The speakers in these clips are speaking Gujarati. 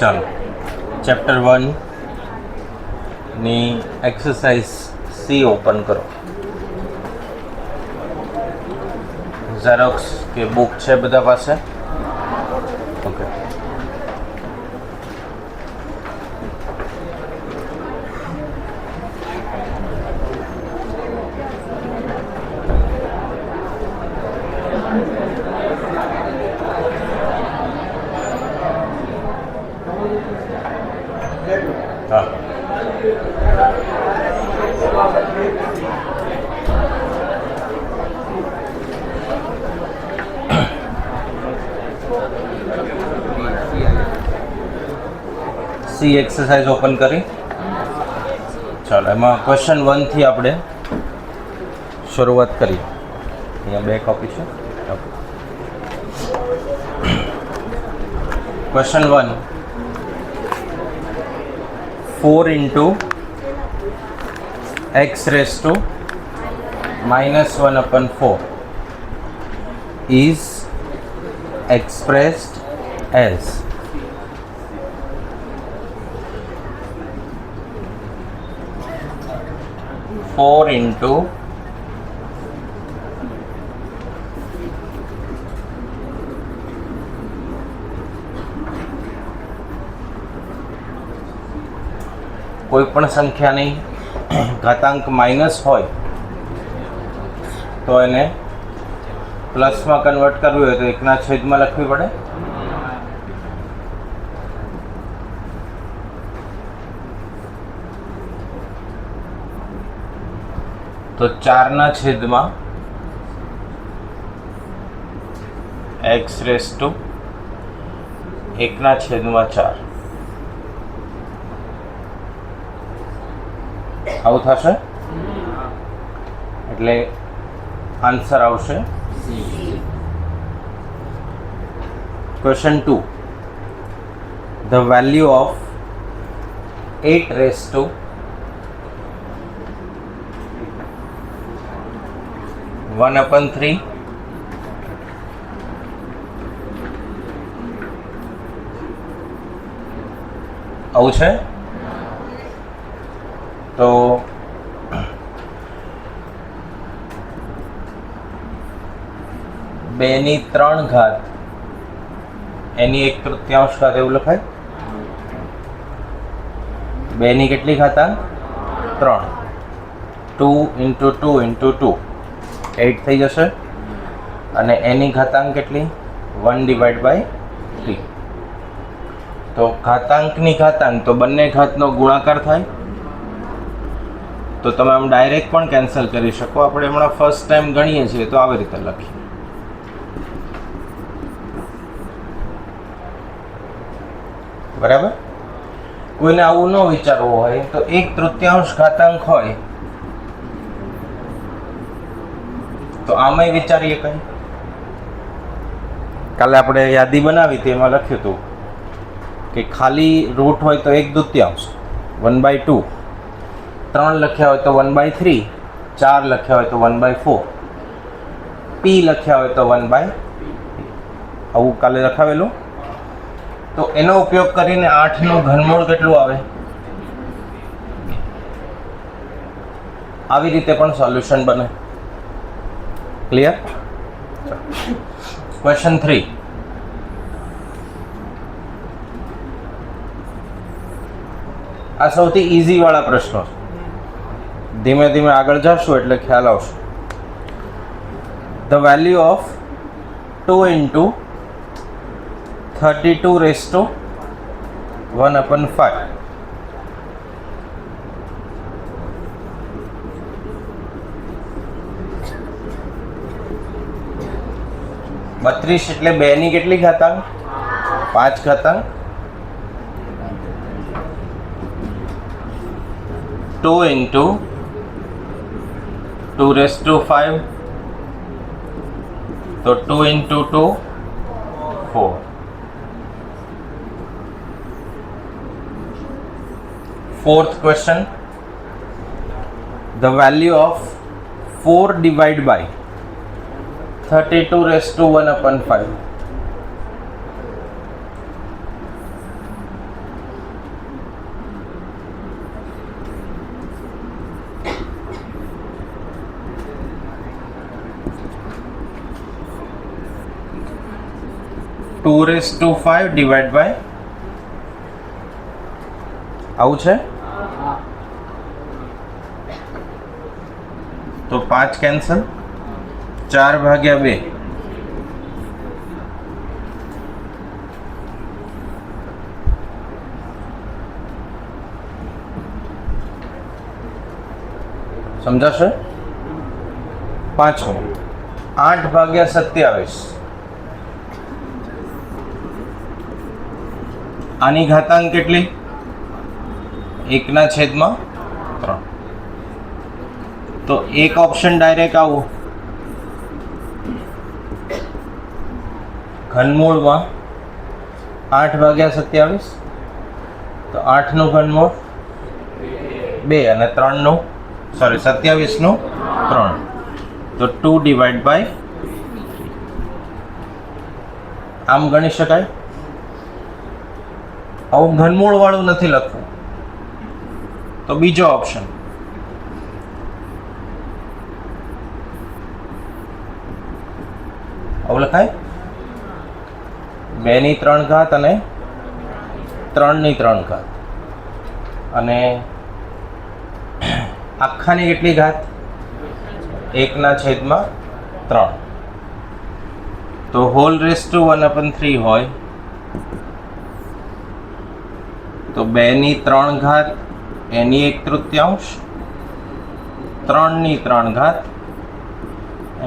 ચાલો ચેપ્ટર 1 ની એક્સરસાઇઝ સી ઓપન કરો. ઝેરોક્સ કે બુક છે બધા પાસે? ઓકે. હા. સી એક્સરસાઇઝ ઓપન કરી. ચાલો એમાં ક્વેશ્ચન 1 થી આપણે શરૂઆત કરીએ. અહીંયા 2 કોપી છે. Question 1, 4 into x raised to -1/4 is expressed as four into કોઈ પણ સંખ્યાની ઘાતાંક માઇનસ હોય તો એને પ્લસમાં કન્વર્ટ કરવી હોય તો એકના છેદમાં લખવી પડે. તો 4ના છેદમાં x raised to 1/4 આવું થશે. એટલે આન્સર આવશે question 2, the value of 8 raised to (1/3) આવું છે. તો 2/3 એની 1/3 એવું લખાય. 2ની કેટલી ઘાતાંક? 3. 2 into 2 into 2 8 થઈ જશે. અને એની ઘાતાંક કેટલી? 1/3. તો ઘાતાંકની ઘાતાંક તો બંને ઘાતનો ગુણાકાર થાય. તો તમે આમ ડાયરેક્ટ પણ કેન્સલ કરી શકો. આપણે હમણાં ફર્સ્ટ ટાઈમ ગણીએ છીએ તો આવી રીતે લખીએ. બરાબર. કોઈને આવું ન વિચારવું હોય તો 1/3 ઘાતાંક હોય તો આમાંય વિચારીએ કંઈ. કાલે આપણે યાદી બનાવી હતી એમાં લખ્યું હતું કે ખાલી રૂટ હોય તો 1/2, 1/2, 3 લખ્યા હોય તો 1/3, 4 લખ્યા હોય તો 1/4, p લખ્યા હોય તો 1/, આવું કાલે લખાવેલું. તો એનો ઉપયોગ કરીને 8નું ઘનમૂળ કેટલું આવે? આવી રીતે પણ સોલ્યુશન બને. ક્લિયર? ક્વેશ્ચન 3, આ સૌથી ઇઝી વાળા પ્રશ્નો છે. ધીમે ધીમે આગળ જશું એટલે ખ્યાલ આવશે. The value of 2 into 32 raised to 1/5 32 એટલે 2ની કેટલી ઘાતાંક? 5 ઘાતાંક. 2 into 2 raised to 5 तो 2 into 2 4. Fourth question, the value of 4 divided by 32 raised to 1 upon 5. Two raise to 5 divide by આવું છે તો 5 કેન્સલ, 4 ભાગ્યા 2 સમજાશે? 5 8 ભાગ્યા 27 આની ઘાતાંક કેટલી? 1/3. તો એક ઓપ્શન ડાયરેક્ટ આવું, ઘનમૂળમાં 8 ભાગ્યા 27, તો 8 નું ઘનમૂળ 2 અને 3 નું 27 નું 3, તો 2 ડિવાઇડ બાય, આમ ગણી શકાય. આવું ઘનમૂળ વાળું નથી લખવું, તો બીજો ઓપ્શન આવું લખાય, 2 ની 3 ઘાત અને 3 ની 3 ઘાત, અને આખાની કેટલી ઘાત? 1/3. તો હોલ રેસ ટુ 1/3 હોય તો 2 ની 3 ઘાત એની 1/3, 3 ની 3 ઘાત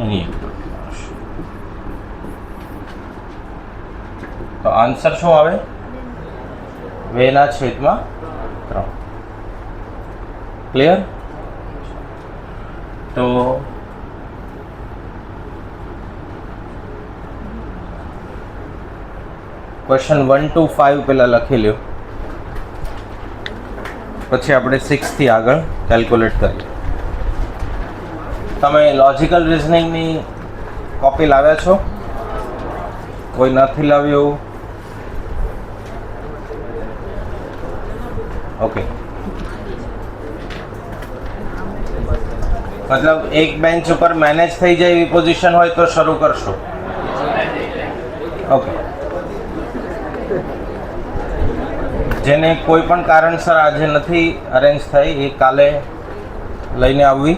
એની 1/3. તો આન્સર શું આવે? 2/3. ક્લિયર? તો ક્વેશ્ચન 1 to 5 પહેલાં લખી લ્યો, પછી આપણે 6 થી આગળ કેલ્ક્યુલેટ કરીએ. તમે લોજિકલ રિઝનિંગની કોપી લાવ્યા છો? કોઈ નથી લાવ્યું? ઓકે, મતલબ એક બેન્ચ ઉપર મેનેજ થઈ જાય એવી પોઝિશન હોય તો શરૂ કરશો. ઓકે, જેને કોઈ પણ કારણસર આજે નથી અરેન્જ થઈ એ કાલે લઈને આવવી.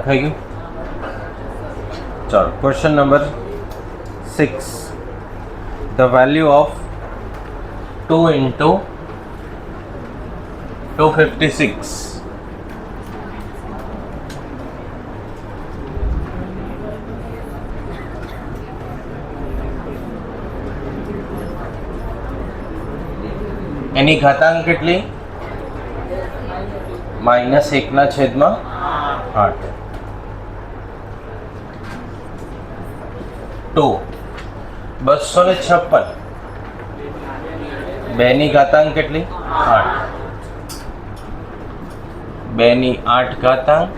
લખાઈ ગયું? ચાલો, question number 6. The value of 2 into 256. એની ઘાતાંક કેટલી? -1/8. 256. 2 ની ઘાતાંક કેટલી? 8. 2 ની 8 ઘાતાંક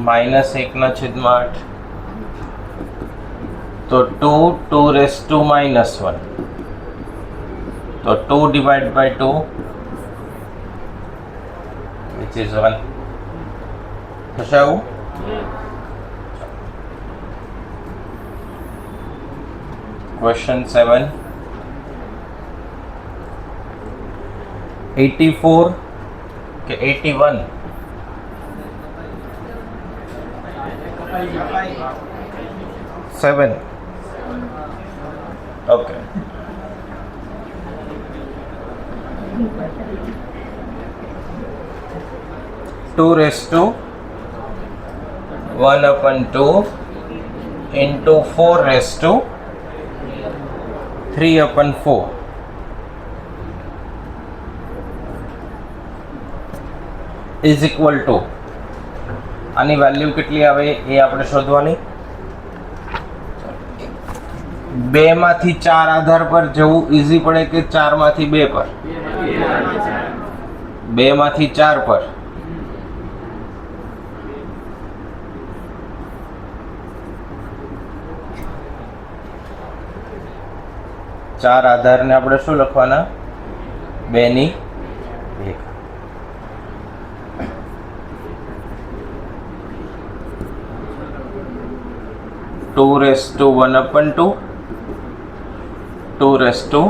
-1/8. તો 2 raised to -1. તો 2 divided by 2, which is 1. થશે આવું? Question 7. 84 કે 81? 7. Okay. Two raised to 1/2 into 4 raised to 3/4 is equal to, આની વેલ્યુ કેટલી આવે એ આપણે શોધવાની. 2 માંથી 4 આધાર પર જવું ઈઝી પડે કે 4 માંથી 2 પર? 2 માંથી 4 પર. ચાર આધારને આપણે શું લખવાના? 2 ની 1. Two raised to 1/2, 2 raised to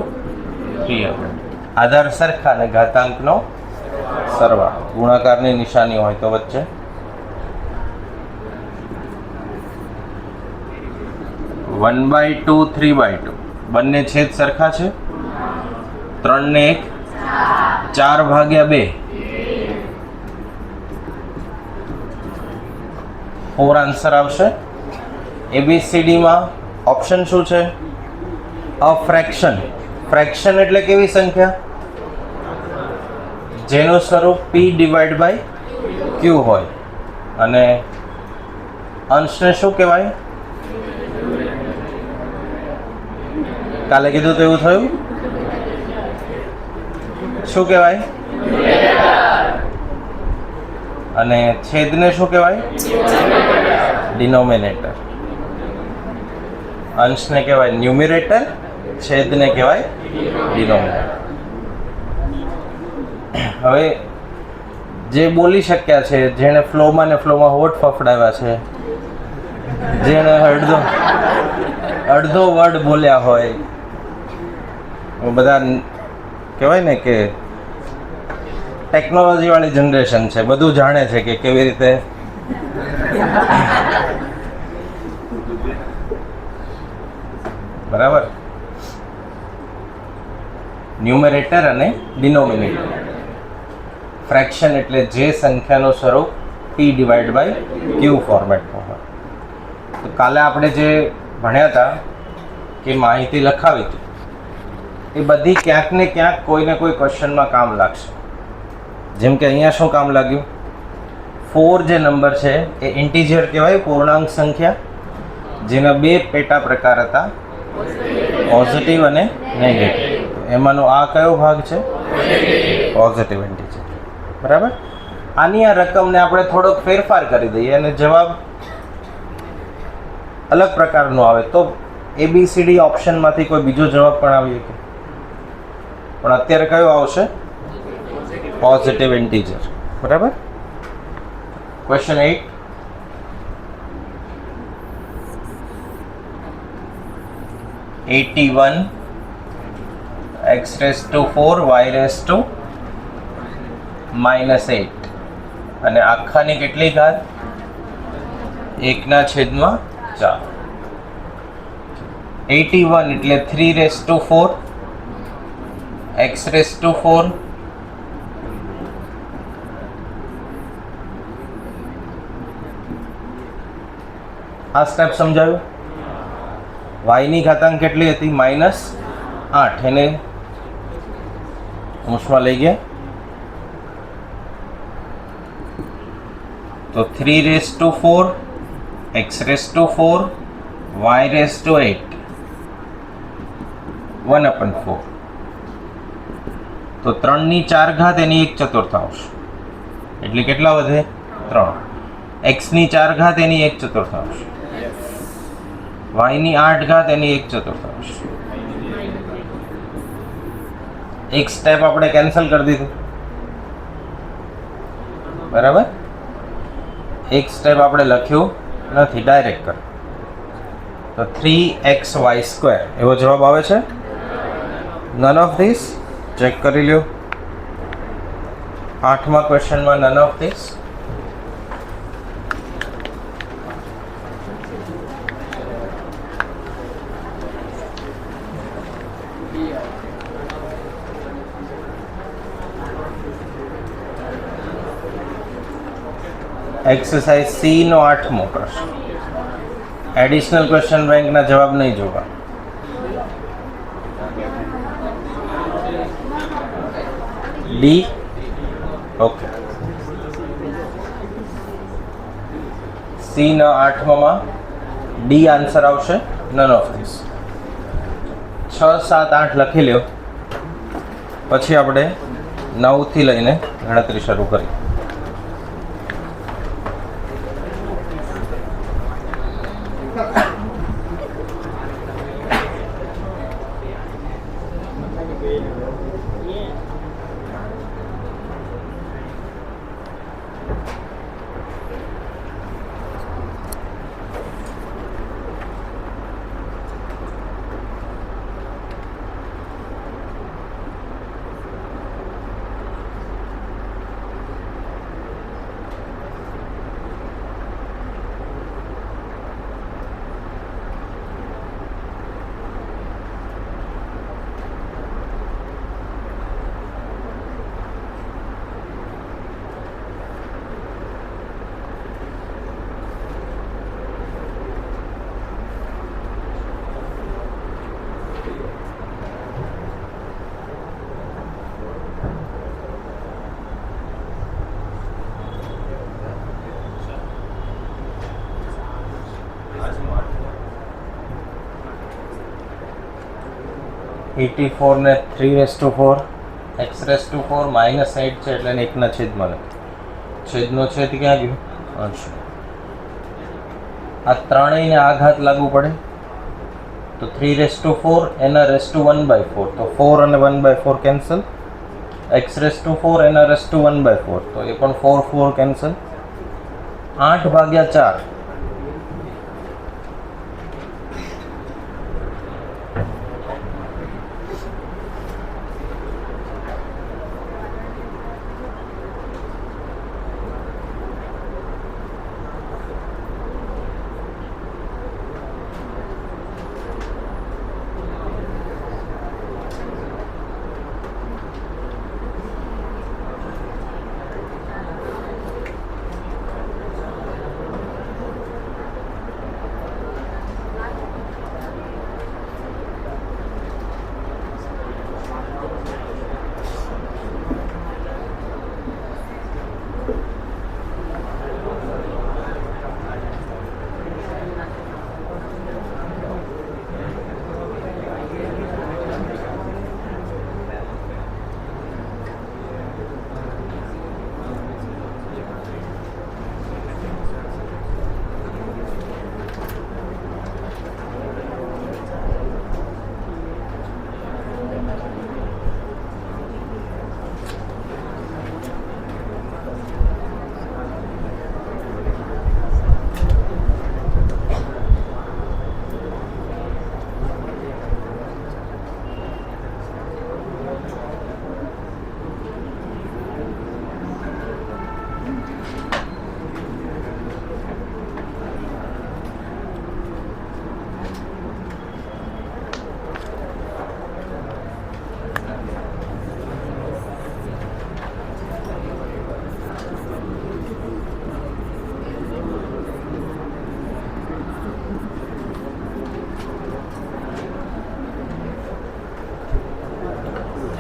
3/2. આધાર સરખા ને ઘાતાંકનો સરવાળો. ગુણાકારની નિશાની હોય તો વચ્ચે. One by 2, 3/2. બંને છેદ સરખા છે. 3 ને 1, 4/2. 4 આન્સર આવશે. ABCDમાં ઓપ્શન શું છે? અ ફ્રેક્શન. ફ્રેક્શન એટલે કેવી સંખ્યા? જેનું સ્વરૂપ P ડિવાઇડ બાય Q હોય. અને અંશને શું કહેવાય? કાલે કીધું તો એવું થયું. શું કહેવાય? અને છેદને શું કહેવાય? ડિનોમિનેટર. અંશને કહેવાય ન્યુમિરેટર, છેદને કહેવાય ડિનોમિનેટર. હવે જે બોલી શક્યા છે, જેણે ફ્લોમાં ને ફ્લોમાં હોઠ ફફડાવ્યા છે, જેણે અડધો વર્ડ બોલ્યા હોય, બધા કહેવાય ને કે ટેકનોલોજી વાળી જનરેશન છે, બધું જાણે છે કે કેવી રીતે બરાબર. ન્યુમેરેટર અને ડિનોમિનેટર. ફ્રેક્શન એટલે જે સંખ્યાનું સ્વરૂપ P ડિવાઇડ બાય Q ફોર્મેટમાં હોય. તો કાલે આપણે જે ભણ્યા હતા કે માહિતી લખાવી હતી, એ બધી ક્યાંક ને ક્યાંક કોઈ ને કોઈ ક્વેશ્ચનમાં કામ લાગશે. જેમ કે અહીંયા શું કામ લાગ્યું? 4 જે નંબર છે એ ઇન્ટીજર કહેવાય, પૂર્ણાંક સંખ્યા, જેના 2 પેટા પ્રકાર હતા, પોઝિટિવ અને નેગેટિવ. એમાંનો આ કયો ભાગ છે? Positive integer. બરાબર. આની આ રકમને આપણે થોડોક ફેરફાર કરી દઈએ અને જવાબ અલગ પ્રકારનો આવે તો ABCD ઓપ્શનમાંથી કોઈ બીજો જવાબ પણ આવી શકે. પણ અત્યારે કયો આવશે? Positive integer. બરાબર. Question 8. $81 x raised to 4 y raised to -8 અને આખાની કેટલી ઘાત? 1/4. 81 એટલે 3/4 x/4 આ સ્ટેપ સમજાયું. y ની ઘાતાંક કેટલી હતી? -8. એને અંશમાં લઈ ગયા તો 3/4 x/4 y/8 1/4. તો 3/4 એની 1/4 એટલે કેટલા વધે? 3. x/4 એની 1/4, y/8 એની 1/4. એક સ્ટેપ આપણે કેન્સલ કરી દીધું, બરાબર. એક સ્ટેપ આપણે લખ્યું નથી, ડાયરેક્ટ કર. તો 3xy² એવો જવાબ આવે છે. નન ઓફ ધીસ ચેક કરી લ્યો. 8મા ક્વેશ્ચનમાં none of this. Exercise C નો 8મો પ્રશ્ન. એડિશનલ ક્વેશ્ચન બેંકના જવાબ નહીં જોવા. ડી. ઓકે. સી ના 8માં ડી આન્સર આવશે. None of this. 6, 7, 8 લખી લ્યો, પછી આપણે 9 થી લઈને ગણતરી શરૂ કરી. -84 ને 3/4 x/4 -8 છે એટલે 1/છેદમાં લખો. છેદનો છેદ ક્યાં ગયો? અંશ. આ ત્રણેયને આ ઘાત લાગુ પડે તો 3/4 એના ⁻1/4, તો 4 અને 1/4 કેન્સલ. x/4 એના ⁻1/4, તો એ પણ 4 cancel. 8/4.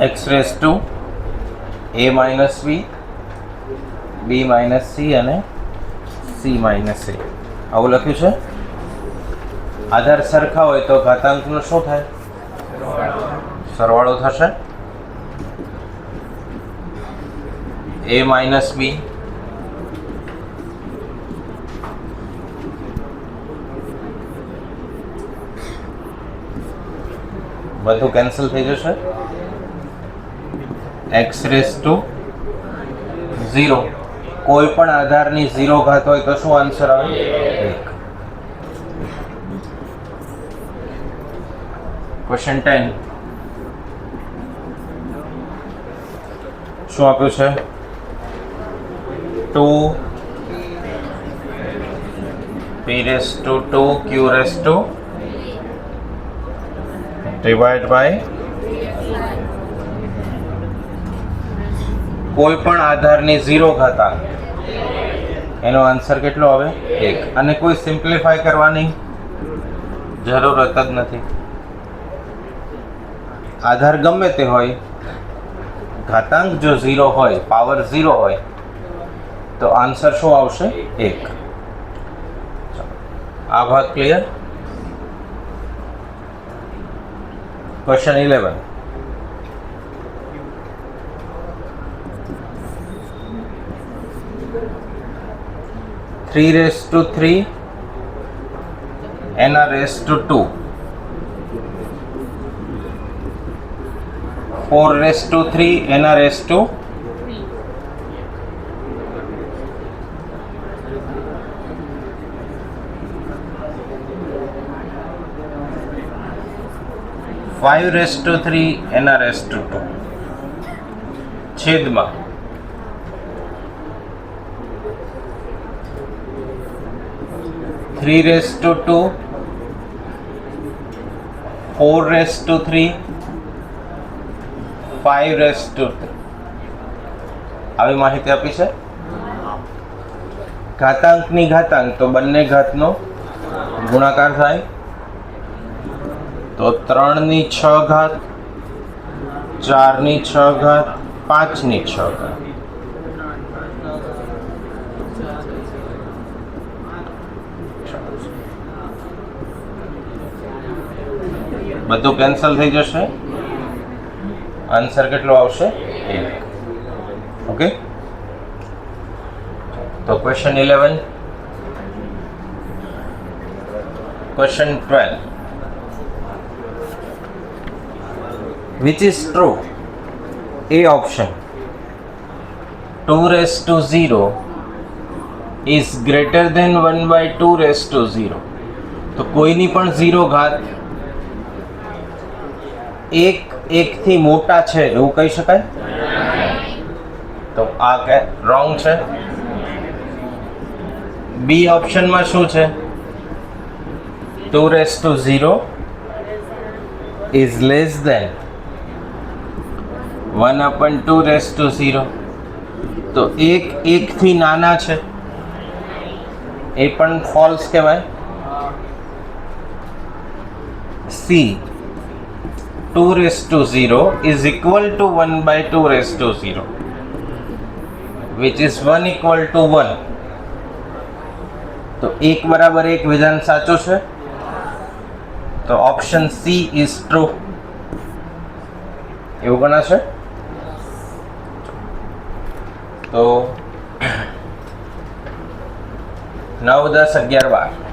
x raise to a minus b, b minus c અને c માઇનસ a આવું લખ્યું છે. આધાર સરખા હોય તો ઘાતાંકનું શું થાય? સરવાળો થશે. a માઇનસ b બધું કેન્સલ થઈ જશે. x રેઝ ટુ 0, કોઈ પણ આધારની 0 ઘાત હોય તો શું આન્સર આવે? 1. ક્વેશ્ચન 10 શું આપ્યું છે? 2 p raise to 2 q raise to divide by કોઈ પણ આધારની 0 ઘાતાંક, એનો આન્સર કેટલો આવે? 1. અને કોઈ સિમ્પ્લિફાય કરવાની જરૂરત જ નથી. આધાર ગમે તે હોય, ઘાતાંક જો 0 હોય, પાવર 0 હોય તો આન્સર શું આવશે? 1. આ ભાગ ક્લિયર? ક્વેશ્ચન 11 3 રેઝ ટુ 3 એના રેઝ ટુ 2 4 રેઝ ટુ 3 એના રેઝ ટુ 5 રેઝ ટુ 3 એના રેઝ ટુ 2 છેદમાં 3 raise to 2 4 raise to 3 5 raise to 3 આવી માહિતી આપી છે. ઘાતાંકની ઘાતાંક તો બંને ઘાતનો ગુણાકાર થાય તો 3 ની 6 ઘાત, 4 ની 6 ઘાત, 5 ની 6 ઘાત. બધું કેન્સલ થઈ જશે. આન્સર કેટલો આવશે? 1. ઓકે. તો question 11. Question 12. Which is true? A option. 2 raised to 0 is greater than 1 by 2 raised to 0. તો કોઈની પણ 0 ઘાત એકથી મોટા છે એવું કહી શકાય? તો આ કે રોંગ છે. બી ઓપ્શનમાં શું છે? 2 raised to 0 is less than 1/2 raised to 0. તો એકથી નાના છે, એ પણ ફોલ્સ કહેવાય. C 2 raised to 0 is equal to 1/2 raised to 0, which is 1 equal to 1. તો 1 બરાબર 1 વિધાન સાચું છે. તો ઓપ્શન સી ઇઝ ટ્રુ એવું ગણાશે. તો 9, 10, 11, 12.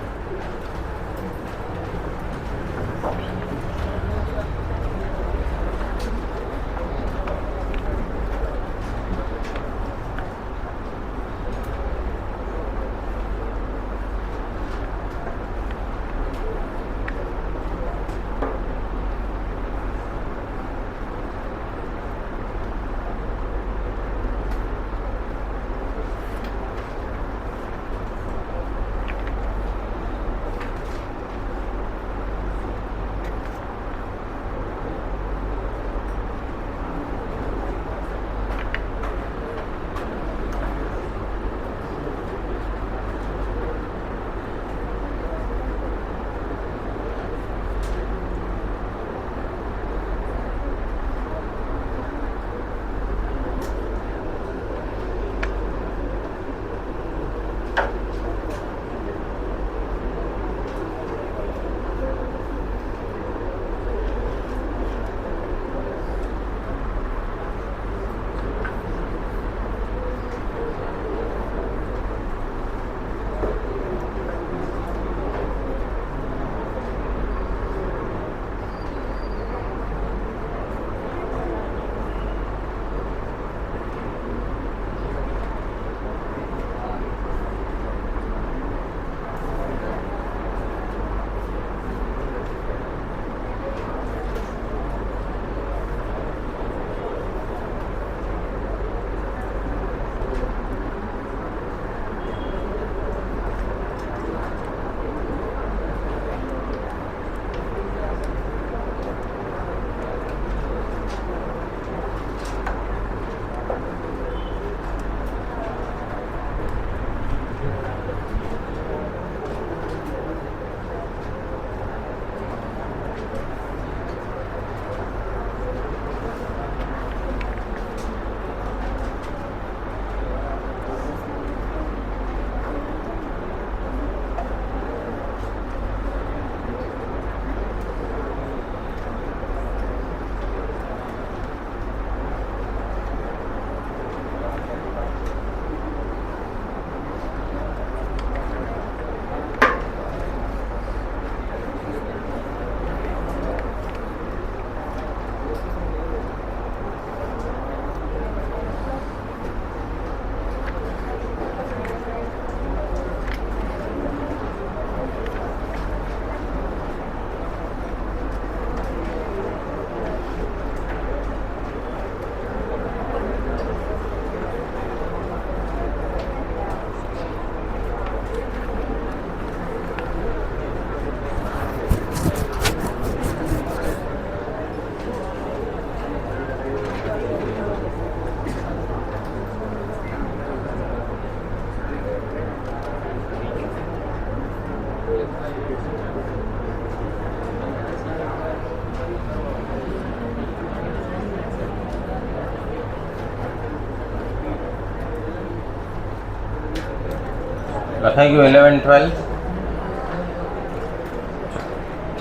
લખાઈ ગયું 11 12.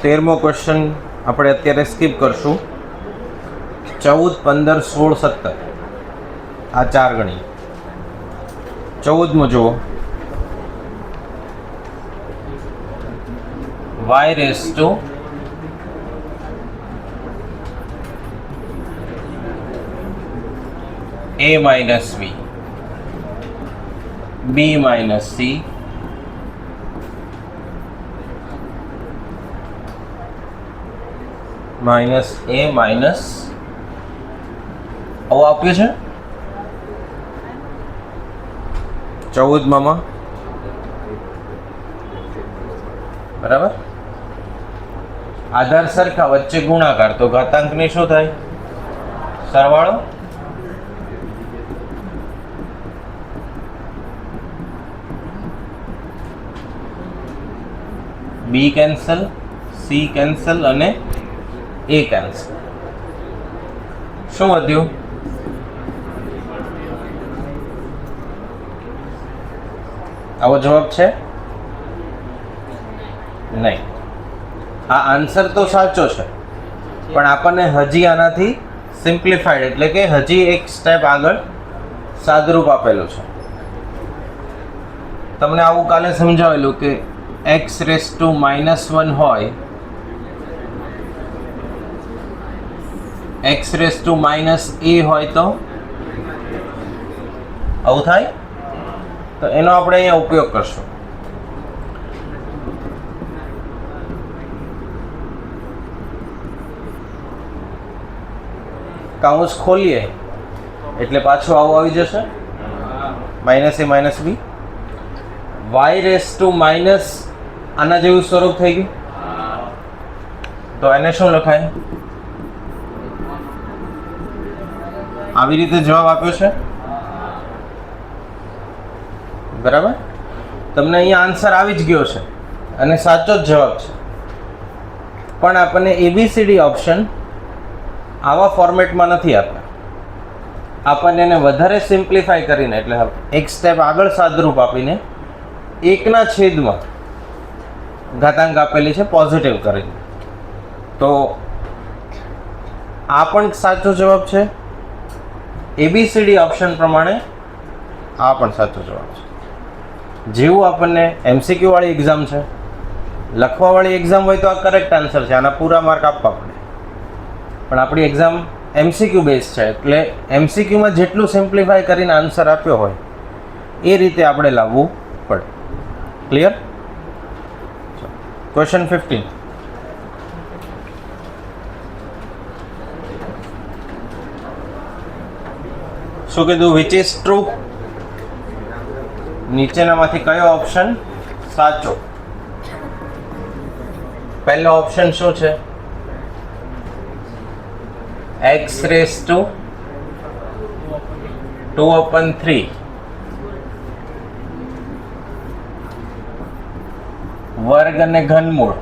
13મો ક્વેશ્ચન આપણે અત્યારે સ્કીપ કરશું. 14 15 16 17 આ ચાર ગણી. 14મો જુઓ, y raise to a minus b b minus c minus a minus આવું આપ્યું છે 14માં. બરાબર. આધાર સરખા, વચ્ચે ગુણાકાર, તો ઘાતાંકની શું થાય? સરવાળો. બી કેન્સલ, સી કેન્સલ અને એ કેન્સલ. શું વધ્યું? આવો જવાબ છે? નહીં. આ આન્સર તો સાચો છે, પણ આપણને હજી આનાથી સિમ્પ્લિફાઈડ એટલે કે હજી એક સ્ટેપ આગળ સાદરૂપ આપેલું છે. તમને આવું કાલે સમજાવેલું કે x રેઝ ટુ -1 હોય, x રેઝ ટુ -a હોય તો આવું થાય. તો એનો આપણે અહીંયા ઉપયોગ કરશું. કાઉન્સ ખોલીએ એટલે પાછું આવું આવી જશે, -a -b. y raise to minus આના જેવું સ્વરૂપ થઈ ગયું, તો એને શું લખાય? આવી રીતે જવાબ આપ્યો છે. બરાબર. તમને અહીંયા આન્સર આવી જ ગયો છે અને સાચો જ જવાબ છે, પણ આપણને ABCD ઓપ્શન આવા ફોર્મેટમાં નથી આપ્યા. આપણને એને વધારે સિમ્પ્લિફાઈ કરીને, એટલે એક સ્ટેપ આગળ સાદરૂપ આપીને એકના છેદમાં ઘાતાંક આપેલી છે પોઝિટિવ કરીને. તો આ પણ સાચો જવાબ છે. ABCD ઓપ્શન પ્રમાણે આ પણ સાચો જવાબ છે. જેવું આપણને MCQ વાળી એક્ઝામ છે, લખવાવાળી એક્ઝામ હોય તો આ કરેક્ટ આન્સર છે, આના પૂરા માર્ક આપવા પડે. પણ આપણી એક્ઝામ MCQ બેઝ છે, એટલે MCQમાં જેટલું સિમ્પ્લિફાઈ કરીને આન્સર આપ્યો હોય એ રીતે આપણે લાવવું પડે. ક્લિયર? ક્વેશ્ચન 15. શું કીધું? Which is true? નીચેનામાંથી કયો ઓપ્શન સાચો? પહેલો ઓપ્શન શું છે? x રેઝ ટુ 2/3 વર્ગ અને ઘનમૂળ,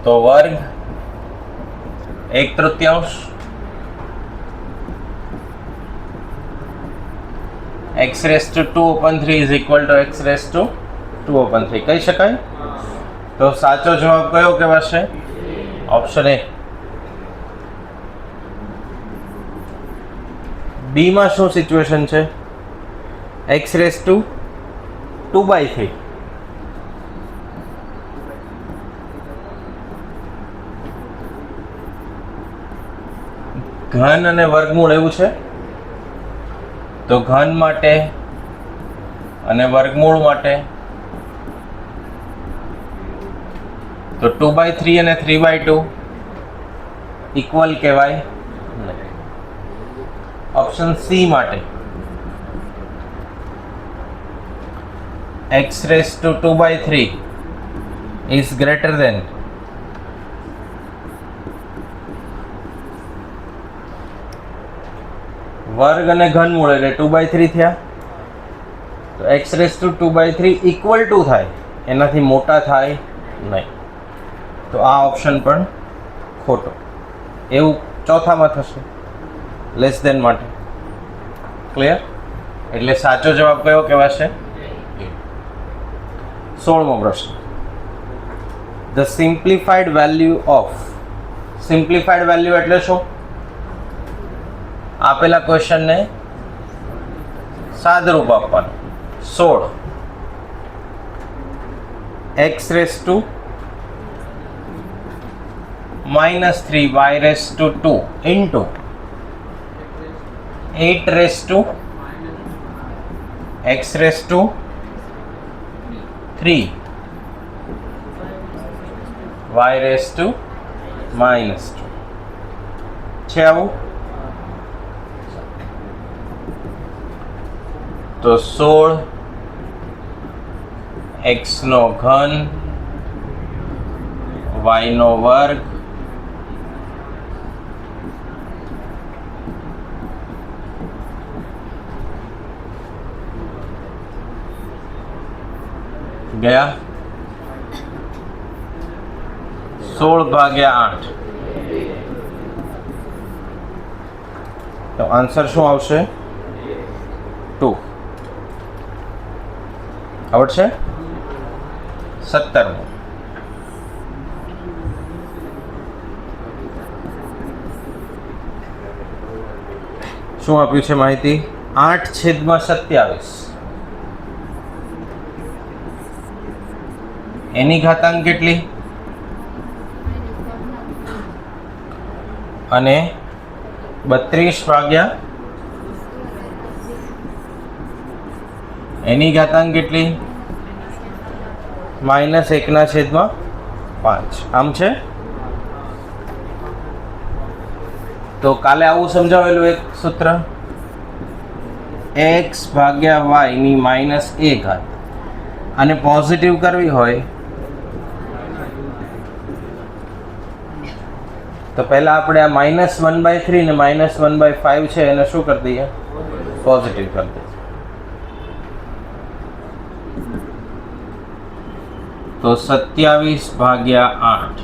તો વર્ગ 1/3, x raise to 2/3 is equal to x raise to 2/3 કહી શકાય. તો સાચો જવાબ કયો કહેવાશે? Option A. બી માં શું સિચ્યુએશન છે? x raise to 2/3. ઘન અને વર્ગમૂળ એવું છે, તો ઘન માટે અને વર્ગમૂળ માટે તો 2/3 અને 3/2 ઇક્વલ કહેવાય. ઓપ્શન સી માટે x raise to 2/3 is greater than વર્ગ અને ઘનમૂળ એટલે 2/3 થયા, તો x raise to 2/3 equal to થાય એનાથી મોટા થાય નહીં. તો આ ઓપ્શન પણ ખોટો. એવું ચોથામાં થશે, લેસ દેન માટે. ક્લિયર? એટલે સાચો જવાબ કયો કહેવાશે? 16મો પ્રશ્ન. The simplified value of, simplified value એટલે શું? આપેલા ક્વેશ્ચનને સાદરૂપ આપવાનું. 16 x⁻³ -3y⁻² into 8⁻³ x⁻³ y⁻² છે આવું? તો 16 x નો ઘન y નો વર્ગ ગયા 16/8. તો આન્સર શું આવશે? 2. આવડશે? 17મો. શું આપ્યું છે માહિતી? 8/27. એની ઘાતાંક કેટલી? અને 32 એની ઘાતાંક કેટલી? -1/5. આમ છે. તો કાલે આવું સમજાવેલું એક સૂત્ર, x/y ની -1 અને પોઝિટિવ કરવી હોય તો પહેલા આપણે આ -1/3 ને -1/5 છે એને શું કરી દઈએ? પોઝિટિવ કરી દઈએ. તો 27/8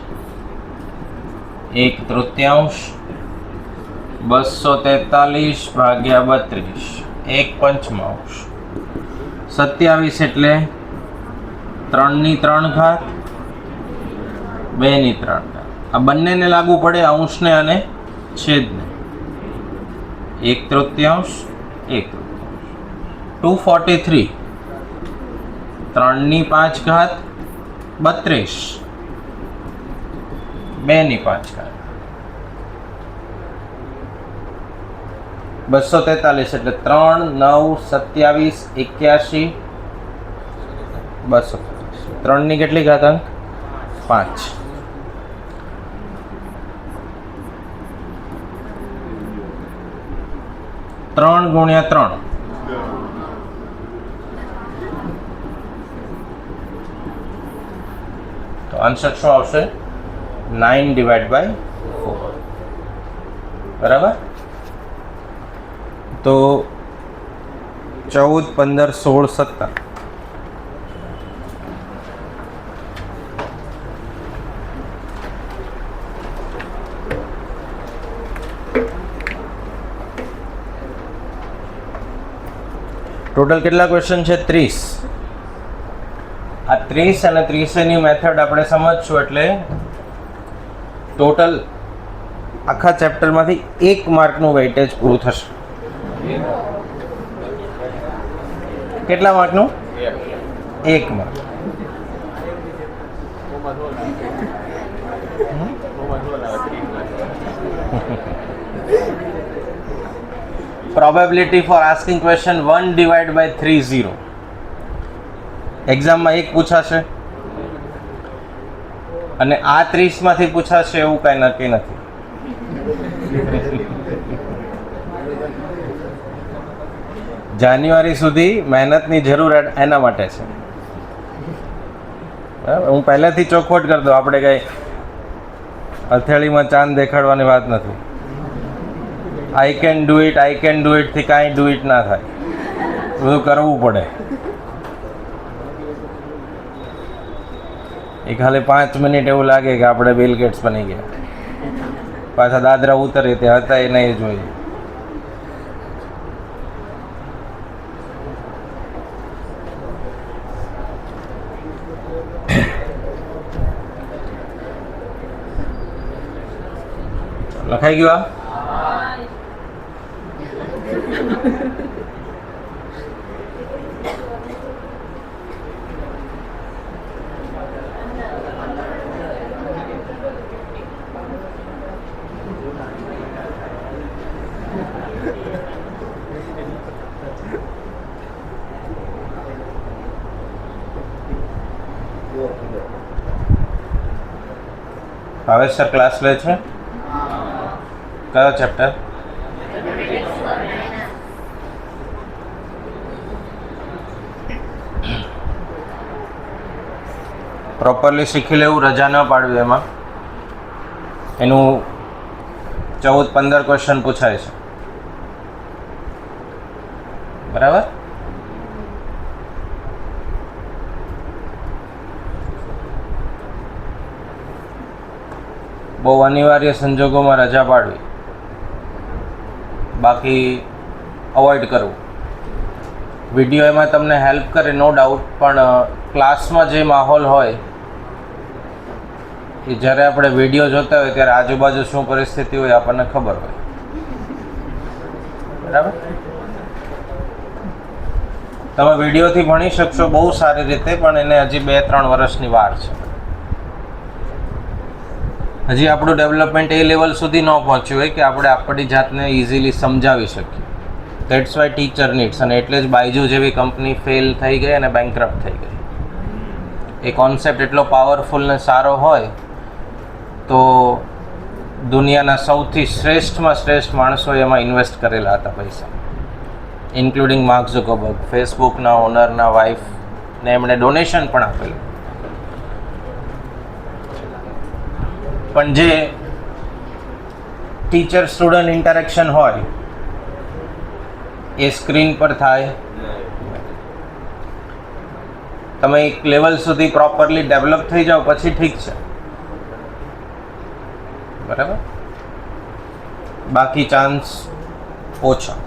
1/3 243/32 1/5. 27 એટલે 3/3 ઘાત 2/3 ઘાત. આ બંનેને લાગુ પડે, અંશને અને છેદને. 1/3 1/3. 243 3/5 ઘાત 32 2/5 ઘાત. 243 એટલે 3 9 27 81 250. 3 ની કેટલી ઘાતાંક? 5. ત્રણ ગુણ્યા 3 તો આન્સર શું આવશે? 9/4. બરાબર? તો 14 15 16 17 ટોટલ કેટલા ક્વેશ્ચન છે? 30. આ 30 અને 30 ની મેથડ આપણે સમજશું એટલે ટોટલ આખા ચેપ્ટરમાંથી 1 માર્કનું વેઇટેજ પૂરું થશે. કેટલા માર્કનું? 1 mark. Probability for asking question 1/30. એક્ઝામમાં 1 પૂછાશે અને આ 30 માંથી પૂછાશે એવું કઈ નક્કી નથી. જાન્યુઆરી સુધી મહેનતની જરૂર એના માટે છે. બરાબર? હું પહેલેથી ચોખવટ કરી દઉં, આપણે કઈ હથેળીમાં ચાંદ દેખાડવાની વાત નથી. આઈ કેન ડુ ઇટ થી કાંઈ ડુ ઇટ ના થાય, બધું કરવું પડે. એ ખાલી 5 મિનિટ એવું લાગે કે આપણે બિલ ગેટ્સ બની ગયા, પાછા દાદરા ઉતરે તે હતા એ નહીં જોઈએ. લખાઈ ગયું આ? ભાવેશ સર ક્લાસ લે છે? કયો ચેપ્ટર? પ્રોપરલી શીખી લેવું, રજા ન પાડવી. એમાં એનું 14-15 ક્વેશ્ચન પૂછાય છે, બરાબર? બહુ અનિવાર્ય સંજોગોમાં રજા પાડવી, બાકી અવોઇડ કરવું. વિડીયો એમાં તમને હેલ્પ કરે નો ડાઉટ, પણ ક્લાસમાં જે માહોલ હોય એ જ્યારે આપણે વિડીયો જોતા હોય ત્યારે આજુબાજુ શું પરિસ્થિતિ હોય આપણને ખબર હોય, બરાબર? તમે વિડીયોથી ભણી શકશો બહુ સારી રીતે, પણ એને હજી 2-3 વર્ષની વાર છે. હજી આપણું ડેવલપમેન્ટ એ લેવલ સુધી ન પહોંચ્યું હોય કે આપણે આપણી જાતને ઇઝીલી સમજાવી શકીએ. That's why teacher needs. અને એટલે જ બાયજુ જેવી કંપની ફેલ થઈ ગઈ અને બેંકરપ્ટ થઈ ગઈ. એ કોન્સેપ્ટ એટલો પાવરફુલ ને સારો હોય તો દુનિયાના સૌથી શ્રેષ્ઠમાં શ્રેષ્ઠ માણસોએ એમાં ઇન્વેસ્ટ કરેલા હતા પૈસા, ઇન્ક્લુડિંગ માર્ક ઝુકરબર્ગ, ફેસબુકના ઓનરના વાઇફને એમણે ડોનેશન પણ આપેલું. પણ જે ટીચર સ્ટુડન્ટ ઇન્ટરેક્શન હોય એ સ્ક્રીન પર થાય. તમે એક લેવલ સુધી પ્રોપરલી ડેવલપ થઈ જાઓ પછી ઠીક છે, બરાબર? બાકી ચાન્સ ઓછા.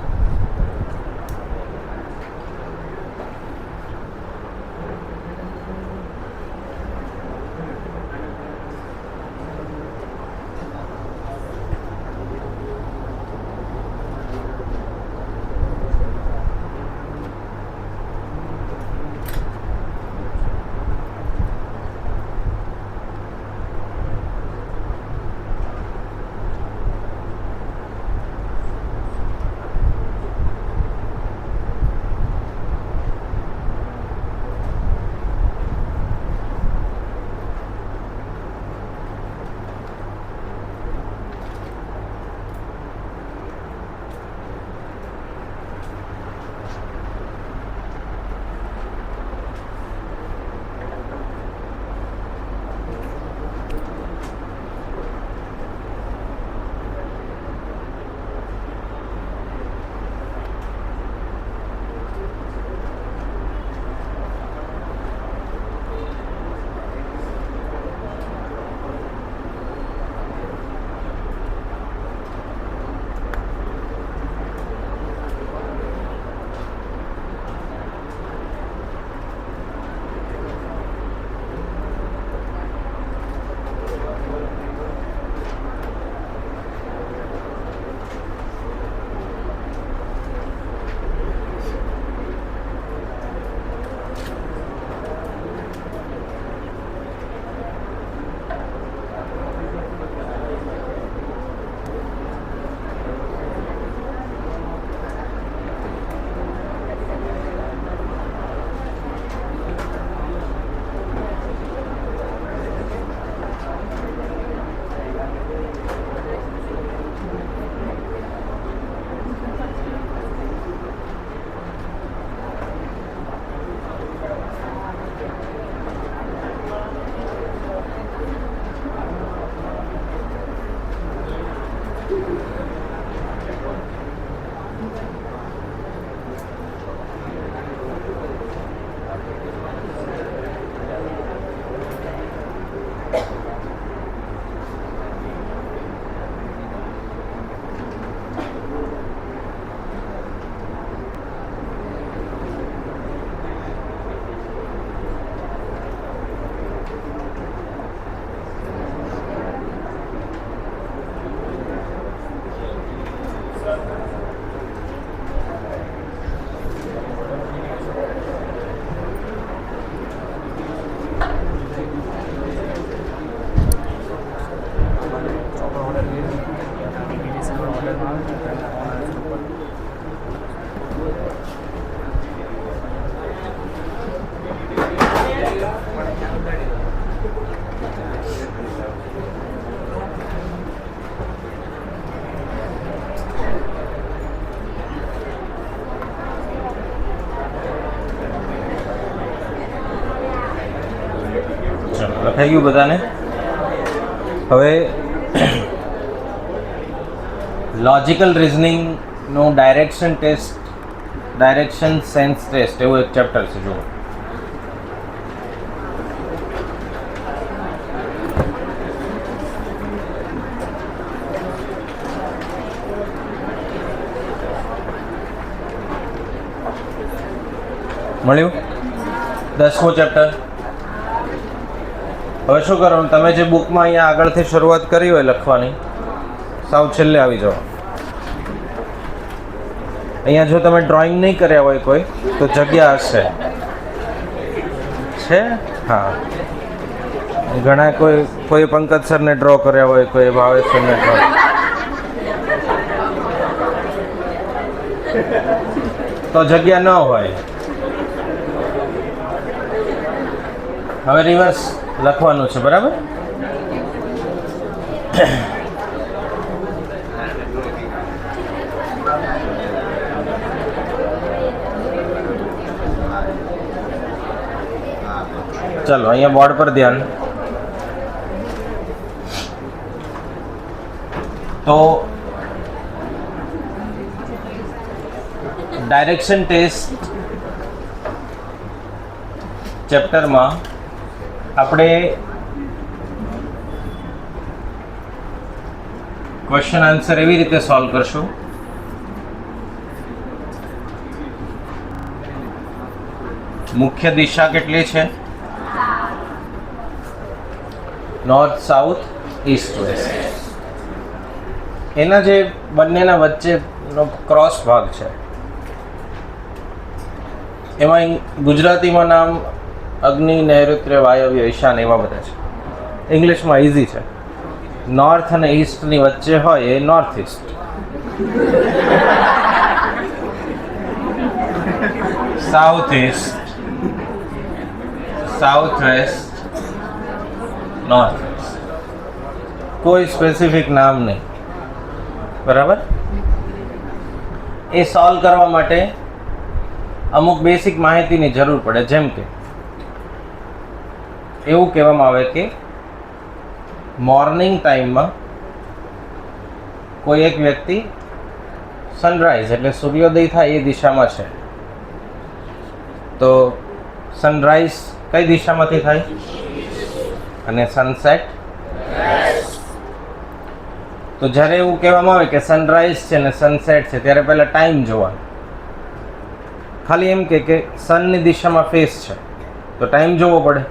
ચાલો લખાઈ ગયું બધાને. હવે લોજિકલ રિઝનિંગનું ડાયરેક્શન સેન્સ ટેસ્ટ એવું એક ચેપ્ટર છે. જુઓ, મળ્યું 10મું ચેપ્ટર. હવે શું કરવાનું, તમે જે બુકમાં અહીંયા આગળથી શરૂઆત કરી હોય લખવાની, સાવ છેલ્લે આવી જાઓ. અહીંયા જો તમે ડ્રોઈંગ નહીં કર્યા હોય કોઈ, તો જગ્યા હશે છે. હા, ઘણા કોઈ પંકજ સરને ડ્રો કર્યા હોય, કોઈ ભાવેશ સરને ડ્રો, તો જગ્યા ન હોય. હવે રિવર્સ લખવાનું છે, બરાબર? ચાલો અહીંયા બોર્ડ પર ધ્યાન. તો ડાયરેક્શન ટેસ્ટ ચેપ્ટરમાં આપણે ક્વેશ્ચન આન્સર એવી રીતે સોલ્વ કરશું. મુખ્ય દિશા કેટલી છે? North, south, east, west. એના જે બંનેના વચ્ચેનો ક્રોસ ભાગ છે, એમાં ગુજરાતીમાં નામ અગ્નિ, નૈઋત્ય, વાયવ્ય, ઈશાન એવા બધા છે. ઇંગ્લિશમાં ઇઝી છે. નોર્થ અને ઈસ્ટની વચ્ચે હોય એ north east, south east, south west, north west. કોઈ સ્પેસિફિક નામ નહીં, બરાબર? એ સોલ્વ કરવા માટે અમુક બેસિક માહિતીની જરૂર પડે. જેમ કે એવું કહેવામાં આવે કે મોર્નિંગ ટાઈમમાં કોઈ એક વ્યક્તિ સનરાઈઝ એટલે સૂર્યોદય થાય એ દિશામાં છે, તો સનરાઈઝ કઈ દિશામાંથી થાય અને સનસેટ? તો જ્યારે એવું કહેવામાં આવે કે સનરાઈઝ છે ને સનસેટ છે, ત્યારે પહેલાં ટાઈમ જોવાનો. ખાલી એમ કે સનની દિશામાં ફેસ છે તો ટાઈમ જોવો પડે.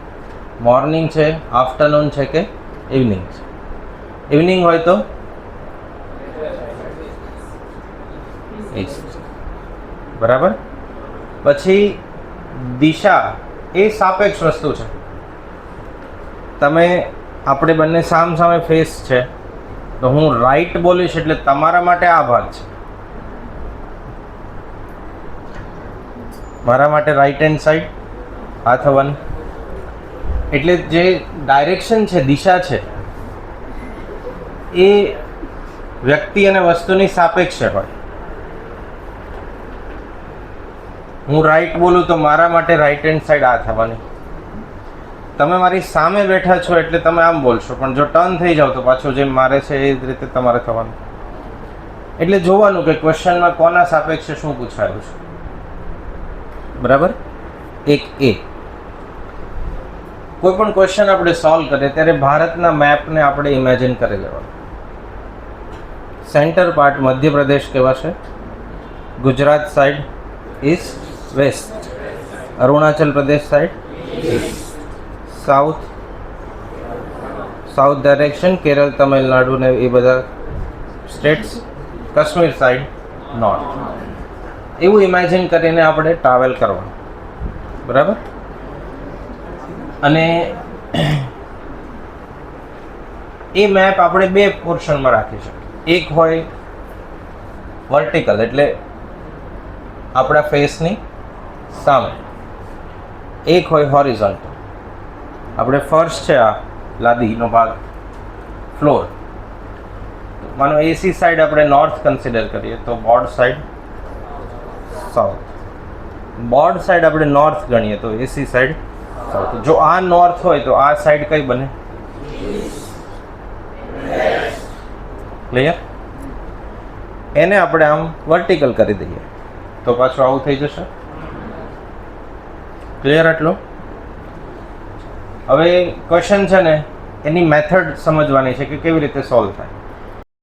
મોર્નિંગ છે, આફ્ટરનૂન છે કે ઇવનિંગ છે. ઇવનિંગ હોય તો ઈસ્ટ, બરાબર? પછી દિશા એ સાપેક્ષ વસ્તુ છે. આપણે બંને સામ સામે ફેસ છે, તો હું રાઈટ બોલીશ એટલે તમારા માટે આ ભાગ છે, મારા માટે રાઈટ હેન્ડ સાઈડ આ થવાની. એટલે જે ડાયરેક્શન છે, દિશા છે, એ વ્યક્તિ અને વસ્તુની સાપેક્ષ હોય. હું રાઈટ બોલું તો મારા માટે રાઈટ હેન્ડ સાઈડ આ થવાની. તમે મારી સામે બેઠા છો એટલે તમે આમ બોલશો, પણ જો ટર્ન થઈ જાવ તો પાછું જેમ મારે છે એ જ રીતે તમારે થવાનું. એટલે જોવાનું કે ક્વેશ્ચનમાં કોના સાપેક્ષે શું પૂછાયું છે, બરાબર? એક એ કોઈ પણ ક્વેશ્ચન આપણે સોલ્વ કરીએ ત્યારે ભારતના મેપને આપણે ઇમેજિન કરી લેવાનું. સેન્ટર પાર્ટ મધ્યપ્રદેશ કહેવાશે, Gujarat side east west, Arunachal Pradesh side east, south direction Kerala, Tamil Nadu ને એ બધા સ્ટેટ્સ, કાશ્મીર સાઈડ નોર્થ. એવું ઇમેજિન કરીને આપણે ટ્રાવેલ કરવાનું, બરાબર? અને એ મેપ આપણે બે પોર્શનમાં રાખી શકીએ. એક હોય વર્ટિકલ એટલે આપણા ફેસની સામે, એક હોય હોરિઝોન્ટલ. આપણે ફર્શ છે, આ લાદીનો ભાગ, ફ્લોર. માનો એસી સાઈડ આપણે નોર્થ કન્સિડર કરીએ તો board side south, board side આપણે નોર્થ ગણીએ તો એસી સાઈડ સાઉથ. જો આ નોર્થ હોય તો આ સાઈડ કઈ બને? ક્લિયર? એને આપણે આમ વર્ટિકલ કરી દઈએ તો પાછું આવું થઈ જશે. ક્લિયર એટલો? હવે ક્વેશ્ચન છે ને એની મેથડ સમજવાની છે કે કેવી રીતે સોલ્વ થાય.